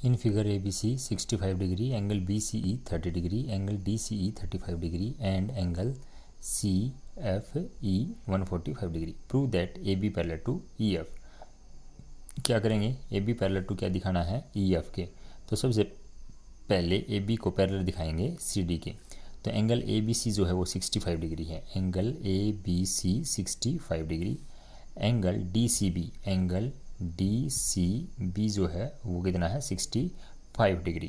In figure A B C 65 degree, angle B C E 30 degree, angle D C E 35 degree and angle C F E 145 degree. Prove that A B parallel to E F. क्या करेंगे, ए B parallel to क्या दिखाना है, E F के। तो सबसे पहले A B को पैरेलल दिखाएंगे सी डी के। तो एंगल ए बी सी जो है वो 65 डिग्री है, angle A B C 65 degree. Angle D C B जो है वो कितना है, 65 डिग्री।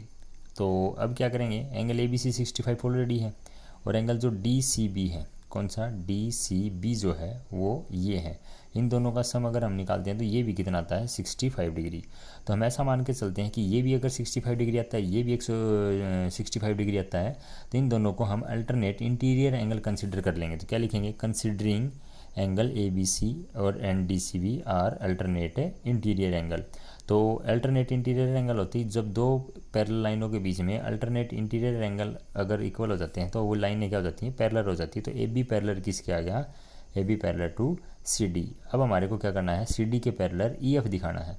तो अब क्या करेंगे, angle A B C 65 already है, और एंगल जो डी सी बी है, कौन सा, डी सी बी जो है वो ये है। इन दोनों का सम अगर हम निकालते हैं तो ये भी कितना आता है, 65 डिग्री। तो हम ऐसा मान के चलते हैं कि ये भी अगर 65 डिग्री आता है, ये भी 165 डिग्री आता है, तो इन दोनों को हम अल्टरनेट इंटीरियर एंगल कंसिडर कर लेंगे। तो क्या लिखेंगे, considering angle A B C और and D C B are alternate interior angle. तो अल्टरनेट इंटीरियर एंगल होती है जब दो पैरेलल लाइनों के बीच में अल्टरनेट इंटीरियर एंगल अगर इक्वल हो जाते हैं तो वो लाइनें क्या हो जाती हैं, पैरेलल हो जाती है। तो ए बी पैरेलल किसके आ गया, A B parallel to C D. अब हमारे को क्या करना है, सी डी के पैरेलल ई एफ दिखाना है।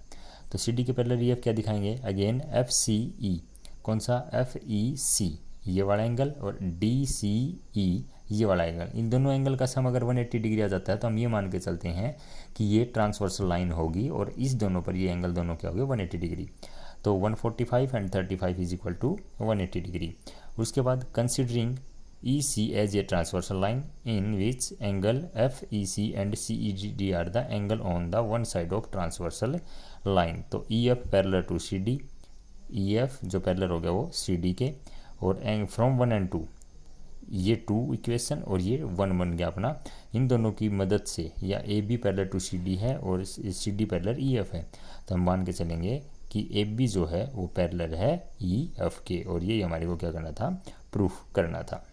तो सी डी के पैरेलल ई एफ क्या दिखाएंगे, अगेन एफ सी ई, कौन सा, एफ ई सी ये वाला एंगल, और डी सी ई ये वाला एंगल। इन दोनों एंगल का सम अगर 180 डिग्री आ जाता है तो हम ये मान के चलते हैं कि ये ट्रांसवर्सल लाइन होगी, और इस दोनों पर ये एंगल दोनों क्या होगी, 180 डिग्री। तो 145 and 35 is equal to 180 degree. उसके बाद considering E C as a transversal line in which angle F E C and C E D are the angle on the one side of transversal line. तो E F parallel to C D, E F जो parallel हो गया वो सी D के, और from 1 and 2 ये 2 equation और ये 1 बन गया अपना। इन दोनों की मदद से, या A B parallel to C D है और C D parallel E F है, तो हम मान के चलेंगे कि ए बी जो है वो पैरेलल है ई एफ के, और ये हमारे को क्या करना था, प्रूफ करना था।